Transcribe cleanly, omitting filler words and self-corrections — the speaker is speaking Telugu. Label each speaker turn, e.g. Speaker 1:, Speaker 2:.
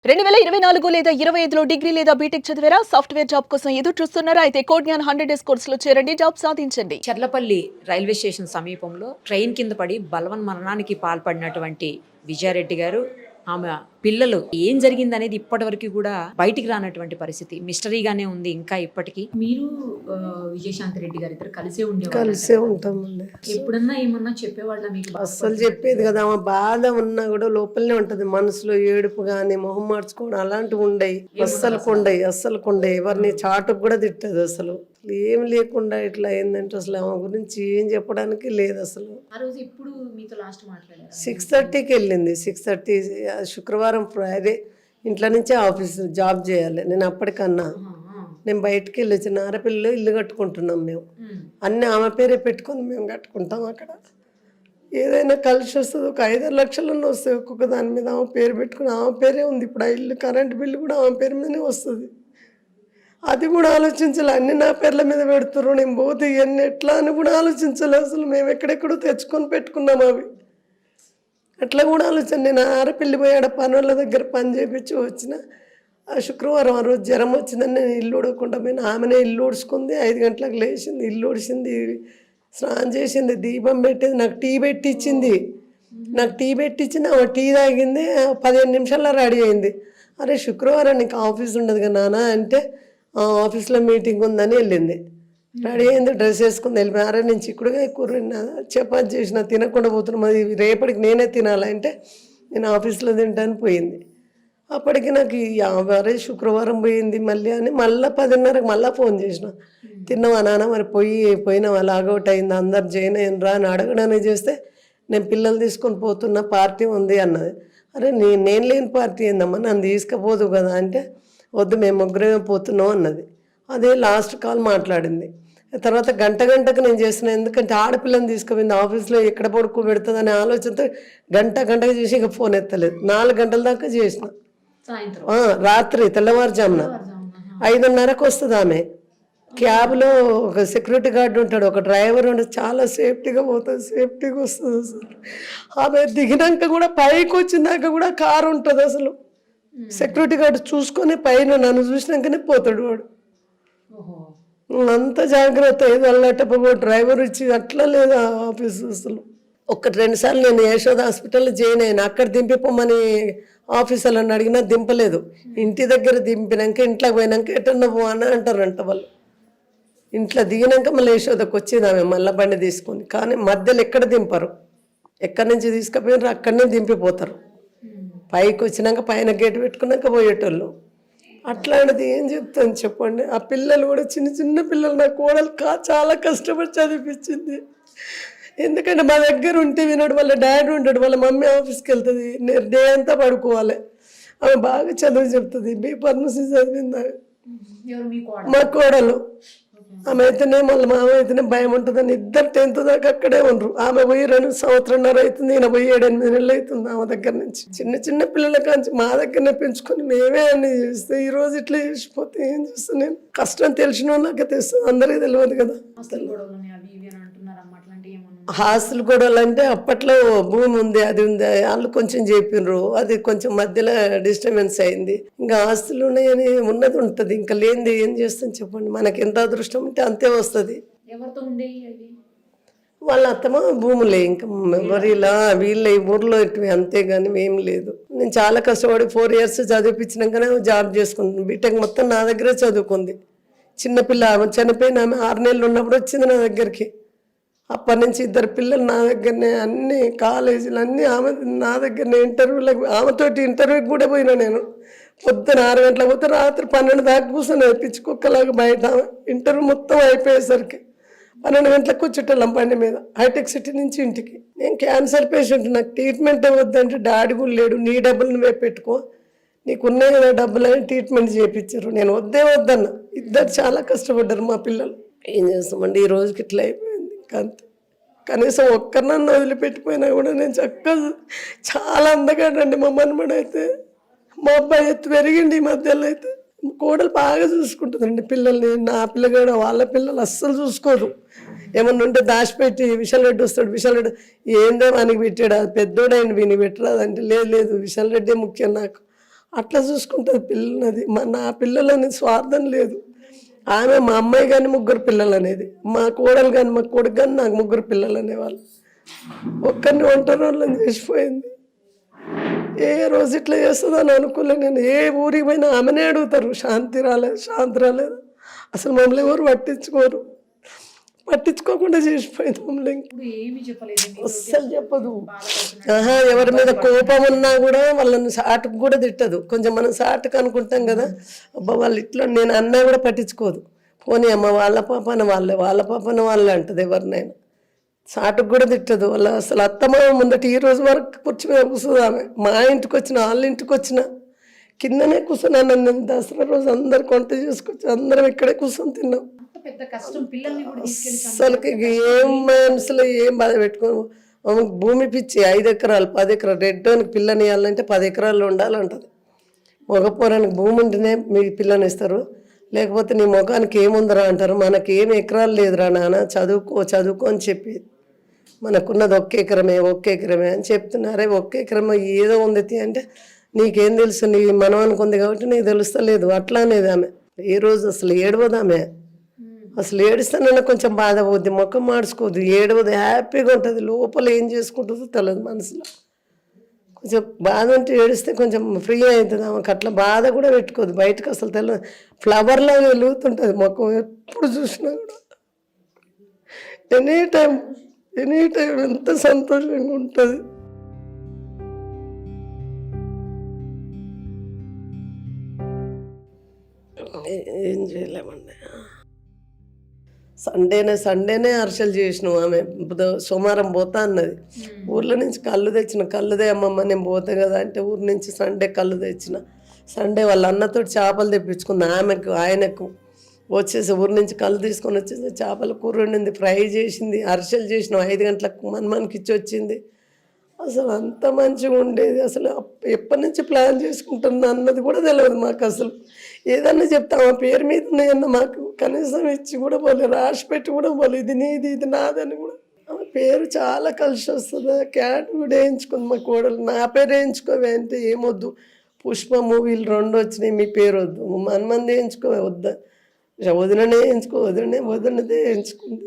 Speaker 1: 2024 లేదా 25లో డిగ్రీ లేదా బీటెక్ చదివారా? సాఫ్ట్వేర్ జాబ్ కోసం ఎదురు చూస్తున్నారా? అయితే కోడ్జ్ఞాన్ 100 డేస్ కోర్సులో చేరండి, జాబ్ సాధించండి.
Speaker 2: చర్లపల్లి రైల్వే స్టేషన్ సమీపంలో ట్రైన్ కింద పడి బలవన్ మరణానికి పాల్పడినటువంటి విజయారెడ్డి గారు, ఆమె పిల్లలు ఏం జరిగింది అనేది ఇప్పటి వరకు కూడా బయటికి రానటువంటి పరిస్థితి మిస్టరీగానే ఉంది. ఇంకా ఇప్పటికీ మీరు విజయశాంతి రెడ్డి గారు ఇద్దరు
Speaker 3: కలిసే ఉంటామండి.
Speaker 2: ఎప్పుడన్నా ఏమన్నా చెప్పేవాళ్ళ మీకు?
Speaker 3: అస్సలు చెప్పేది కదా. ఆమె బాధ ఉన్నా కూడా లోపలనే ఉంటది, మనసులో ఏడుపు గాని మొహం మార్చుకోవడం అలాంటివి ఉండయి. అస్సలు కొండయి ఎవరిని చాటుకు కూడా తిట్టదు. అసలు ఏం లేకుండా ఇట్లా ఏంటంటే అసలు ఆమె గురించి ఏం చెప్పడానికి లేదు. అసలు
Speaker 2: ఆ రోజు ఇప్పుడు మీతో లాస్ట్ మాట్లాడారు
Speaker 3: 6:30కి వెళ్ళింది. 6:30 శుక్రవారం ఫ్రైడే ఇంట్లో నుంచే ఆఫీస్ జాబ్ చేయాలి. నేను అప్పటికన్నా నేను బయటికి వెళ్ళి వచ్చిన ఆడపిల్లలు ఇల్లు కట్టుకుంటున్నాం మేము. అన్నీ ఆమె పేరే పెట్టుకొని మేము కట్టుకుంటాం. అక్కడ ఏదైనా కలిసి వస్తుంది. ఒక 5-6 లక్షలన్నీ వస్తాయి ఒక్కొక్క దాని మీద. ఆమె పేరు పెట్టుకుని ఆమె పేరే ఉంది. ఇప్పుడు ఆ ఇల్లు కరెంట్ బిల్లు కూడా ఆమె పేరు మీదనే వస్తుంది. అది కూడా ఆలోచించాలి. అన్ని నా పేర్ల మీద పెడుతున్నారు, నేను పోతే ఇవన్నీ ఎట్లా అని కూడా ఆలోచించాలి. అసలు మేము ఎక్కడెక్కడో తెచ్చుకొని పెట్టుకున్నాం అవి. అట్లా కూడా ఆలోచన. నేను ఆడపిల్లి పోయాడ పనుల దగ్గర పని చేయించి వచ్చిన. ఆ శుక్రవారం ఆ రోజు జ్వరం వచ్చిందని నేను ఇల్లు ఊడకుండా పోయినా. ఆమెనే ఇల్లు ఊడ్చుకుంది. 5 గంటలకు లేచింది, ఇల్లు ఊడిచింది, స్నానం చేసింది, దీపం పెట్టింది, నాకు టీ పెట్టించింది. ఆమె టీ తాగింది. 15 నిమిషాల్లో రెడీ అయింది. అరే శుక్రవారం నీకు ఆఫీస్ ఉండదు కదా నాన్న అంటే, ఆఫీస్లో మీటింగ్ ఉందని వెళ్ళింది. రెడీ అయింది, డ్రెస్ వేసుకుని వెళ్ళిపోయి. అరే నేను చిక్కుడుగా కూర చపాతి చేసిన తినకుండా పోతున్నా, మరి రేపటికి నేనే తినాలంటే నేను ఆఫీస్లో తింటాను పోయింది. అప్పటికి నాకు అరే శుక్రవారం పోయింది మళ్ళీ అని మళ్ళీ 10:30కి మళ్ళీ ఫోన్ చేసిన. తిన్నావా నాన్న? మరి పోయినావా? లాగౌట్ అయింది, అందరు జాయిన్ అయినరా అని అడగడానికి చేస్తే నేను పిల్లలు తీసుకొని పోతున్న పార్టీ ఉంది అన్నది. అరే నేను లేని పార్టీ ఏందమ్మా, నన్ను తీసుకుపోదు కదా అంటే, వద్దు మేము ముగ్గురమే పోతున్నాం అన్నది. అదే లాస్ట్ కాల్ మాట్లాడింది. తర్వాత గంటకు నేను చేసిన. ఎందుకంటే ఆడపిల్లని తీసుకుపోయింది ఆఫీస్లో, ఎక్కడ పడుకోబెడుతుంది అనే ఆలోచనతో గంటకు చేసి ఇక ఫోన్ ఎత్తలేదు. 4 గంటల దాకా చేసిన. రాత్రి తెల్లవారుజామున 5:30కు వస్తుంది ఆమె. క్యాబ్లో ఒక సెక్యూరిటీ గార్డు ఉంటాడు, ఒక డ్రైవర్ ఉంటాడు, చాలా సేఫ్టీగా పోతుంది, సేఫ్టీగా వస్తుంది. అసలు ఆమె దిగినాక కూడా పైకి వచ్చినాక కూడా కారు ఉంటుంది. అసలు సెక్యూరిటీ గార్డు చూసుకొని పైన నన్ను చూసినాకనే పోతాడు వాడు. అంత జాగ్రత్త. ఏదో అల్లటప్పుడు డ్రైవర్ ఇచ్చి అట్లా లేదు ఆఫీస్. అసలు 1-2 సార్లు నేను యశోద హాస్పిటల్లో జాయిన్ అయినా. అక్కడ దింపిపోమని ఆఫీసర్లను అడిగినా దింపలేదు. ఇంటి దగ్గర దింపినాక ఇంట్లోకి పోయినాక ఎటన్నా పో అని అంటారంట వాళ్ళు. ఇంట్లో దిగినాక మళ్ళీ యశోదకు వచ్చేది ఆమె మళ్ళీ బండి తీసుకొని. కానీ మధ్యలో ఎక్కడ దింపరు, ఎక్కడి నుంచి తీసుకుపోయినారు అక్కడనే దింపిపోతారు. పైకి వచ్చినాక పైన గేటు పెట్టుకున్నాక పోయేటోళ్ళు. అట్లాంటిది ఏం చెప్తాను చెప్పండి. ఆ పిల్లలు కూడా చిన్న పిల్లలు. నా కోడలు చాలా కష్టపడి చదివించింది. ఎందుకంటే మా దగ్గర ఉంటే వినడు, వాళ్ళ డాడీ ఉంటాడు, వాళ్ళ మమ్మీ ఆఫీస్కి వెళ్తుంది, డే అంతా పడుకోవాలి. ఆమె బాగా చదువు చెప్తుంది. B.Pharmacy చదివింది మా కోడలు. ఆమె అయితేనే మళ్ళీ మామ అయితేనే భయం ఉంటుందని ఇద్దరు 10th దాకా అక్కడే ఉండరు. ఆమె పోయి 2 సంవత్సరాలన్నర అవుతుంది, ఈయన పోయి 7-8 నెలలు అవుతుంది ఆమె దగ్గర నుంచి. చిన్న పిల్లల కాంచి మా దగ్గరనే పెంచుకొని మేమే అన్ని చేస్తే ఈరోజు ఇట్లా చేసిపోతే ఏం చేస్తాను నేను? కష్టం తెలిసిన వాళ్ళకే తెలుస్తుంది, అందరికీ తెలియదు కదా. హాస్టల్ గొడవలు అంటే అప్పట్లో భూమి ఉంది, అది ఉంది, వాళ్ళు కొంచెం చెప్పినరు, అది కొంచెం మధ్యలో డిస్టర్బెన్స్ అయింది. ఇంకా ఆస్తులు ఉన్నాయని ఉన్నది ఉంటుంది, ఇంకా లేనిది ఏం చేస్తాం చెప్పండి. మనకి ఎంత అదృష్టం ఉంటే అంతే వస్తుంది. వాళ్ళ అత్తమ్మ భూములే, ఇంకా ఎవరిలా వీళ్ళ ఈ ఊర్లో అంతేగాని ఏం లేదు. నేను చాలా కష్టపడి 4 years చదివిపించినాకనే జాబ్ చేసుకుంటాను. బీటెక్ మొత్తం నా దగ్గరే చదువుకుంది. చిన్నపిల్ల ఆమె చనిపోయిన ఆమె 6 నెలలు ఉన్నప్పుడు వచ్చింది నా దగ్గరికి. అప్పటి నుంచి 2 పిల్లలు నా దగ్గరనే, అన్ని కాలేజీలు అన్నీ ఆమె నా దగ్గరనే. ఆమెతోటి ఇంటర్వ్యూకి కూడా పోయినా నేను. పొద్దున 6 గంటలకు పోతే రాత్రి 12 దాకా కూర్చొని పిచ్చుకొక్కలాగా బయట. ఇంటర్వ్యూ మొత్తం అయిపోయేసరికి 12 గంటలకు వచ్చేటోళ్ళం బండి మీద, హైటెక్ సిటీ నుంచి ఇంటికి. నేను క్యాన్సర్ పేషెంట్, నాకు ట్రీట్మెంట్ ఇవ్వద్దంటే డాడీ కూడా లేడు, నీ డబ్బులు నువ్వే పెట్టుకో, నీకున్నాయి కదా డబ్బులు అని ట్రీట్మెంట్ చేయించారు. నేను వద్దన్న. ఇద్దరు చాలా కష్టపడ్డారు మా పిల్లలు. ఏం చేస్తామండి, ఈ రోజుకి ఇట్లా అయిపోయింది. అంతే. కనీసం ఒక్కరినన్ను వదిలిపెట్టిపోయినా కూడా నేను చక్కగా చాలా అందగాడండి మా మనమడు. అయితే మా అబ్బాయి ఎత్తు పెరిగిండి ఈ మధ్యలో. అయితే కోడలు బాగా చూసుకుంటుందండి పిల్లల్ని. నా పిల్లగాడు వాళ్ళ పిల్లలు అస్సలు చూసుకోదు. ఏమన్నా ఉంటే దాచిపెట్టి విశాల్ రెడ్డి వస్తాడు, విశాల్ రెడ్డి ఏందో మనకి పెట్టాడు, అది పెద్దోడైంది వీని పెట్టరాదంటే లేదు విశాల్ రెడ్డి ముఖ్యం నాకు. అట్లా చూసుకుంటుంది పిల్లలది. నా పిల్లలని స్వార్థం లేదు. ఆమె మా అమ్మాయి కానీ 3 పిల్లలు అనేది, మా కోడలు కానీ మా కొడుకు కానీ నాకు 3 పిల్లలు అనేవాళ్ళు. ఒక్కరిని ఒంటరి వాళ్ళని చేసిపోయింది. ఏ రోజు ఇట్లా చేస్తుందని అనుకోలే నేను. ఏ ఊరికి పోయినా ఆమెనే అడుగుతారు, శాంతి రాలేదు. అసలు మమ్మల్ని ఎవరు పట్టించుకోకుండా చేసిపోయింది మమ్మల్ని. అస్సలు చెప్పదు. ఎవరి మీద కోపం ఉన్నా కూడా వాళ్ళని సాటుకు కూడా తిట్టదు. కొంచెం మనం సాటుకు అనుకుంటాం కదా, అబ్బా వాళ్ళు ఇట్లా నేను అన్నా కూడా పట్టించుకోదు. పోనీ అమ్మ వాళ్ళ పాపన వాళ్ళే అంటది. ఎవరినైనా సాటుకు కూడా తిట్టదు. వాళ్ళ అసలు అత్తమ్మ ముందట ఈ రోజు వరకు కూర్చు మీద కూర్చుంది ఆమె. మా ఇంటికి వచ్చిన వాళ్ళ ఇంటికి వచ్చిన కిందనే కూర్చున్నాను. నేను దసరా రోజు అందరు వంట చేసుకొచ్చి అందరం ఇక్కడే కూర్చొని తిన్నాం. అసలుకి ఏం మనసులో ఏం బాధ పెట్టుకోను. ఆమెకు భూమి పిచ్చి 5 ఎకరాలు 10 ఎకరాలు రెడ్డోనికి పిల్లని ఇవ్వాలంటే 10 ఎకరాలు ఉండాలంటది. మగపోరానికి భూమి ఉంటేనే మీ పిల్లని ఇస్తారు, లేకపోతే నీ ముఖానికి ఏముందరా అంటారు. మనకి ఏం ఎకరాలు లేదురా నాన్న, చదువుకో అని చెప్పి మనకున్నది 1 ఎకరమే అని చెప్తున్నారే. 1 ఎకరమే ఏదో ఉంది అంటే నీకేం తెలుసు, నీ మనవానికి ఉంది కాబట్టి నీకు తెలుస్తలేదు అట్లా అనేది ఆమె. ఏ రోజు అసలు ఏడవదు ఆమె. అసలు ఏడుస్తానన్నా కొంచెం బాధ పోద్ది, ముఖం మార్చుకోద్దు, ఏడవదు, హ్యాపీగా ఉంటుంది. లోపల ఏం చేసుకుంటుందో తెలియదు. మనసులో కొంచెం బాధ ఉంటే ఏడిస్తే కొంచెం ఫ్రీ అవుతుంది. ఆమెకు అట్లా బాధ కూడా పెట్టుకోదు, బయటకు అసలు తెలియదు. ఫ్లవర్లా వెలుగుతుంటుంది ముఖం ఎప్పుడు చూసినా కూడా. ఎనీ టైం ఎంత సంతోషంగా ఉంటుంది. ఏం చేయలేమండి. సండేనే అరిసెలు చేసినాం. ఆమె సోమవారం పోతా అన్నది. ఊర్లో నుంచి కళ్ళు తెచ్చిన. కళ్ళుదే అమ్మమ్మ నేను పోతా కదా అంటే ఊరి నుంచి సండే కళ్ళు తెచ్చిన. సండే వాళ్ళ అన్నతో చేపలు తెప్పించుకుంది. ఆయనకు వచ్చేసి ఊరి నుంచి కళ్ళు తీసుకొని వచ్చేసి చేపల కూర వండింది, ఫ్రై చేసింది, అరిసెలు చేసినాం. 5 గంటలకు మనకి ఇచ్చి వచ్చింది. అసలు అంత మంచిగా ఉండేది. అసలు ఎప్పటి నుంచి ప్లాన్ చేసుకుంటున్నా అన్నది కూడా తెలియదు మాకు. అసలు ఏదన్నా చెప్తాం ఆ పేరు మీద ఉన్నాయన్న మాకు కనీసం ఇచ్చి కూడా పోలే, రాసి పెట్టి కూడా పోలే, ఇది నీది ఇది నాదని కూడా. ఆమె పేరు చాలా కలిసి వస్తుంది. క్యాట్ కూడా వేయించుకుంది మా కోడలు. నా పేరు వేయించుకోవే అంటే ఏమొద్దు, పుష్ప మూవీలు 2 వచ్చినాయి, మీ పేరు వద్దు, మనమంది వేయించుకోవే వద్దా, వదిననే వేయించుకో, వదినదే వేయించుకుంది.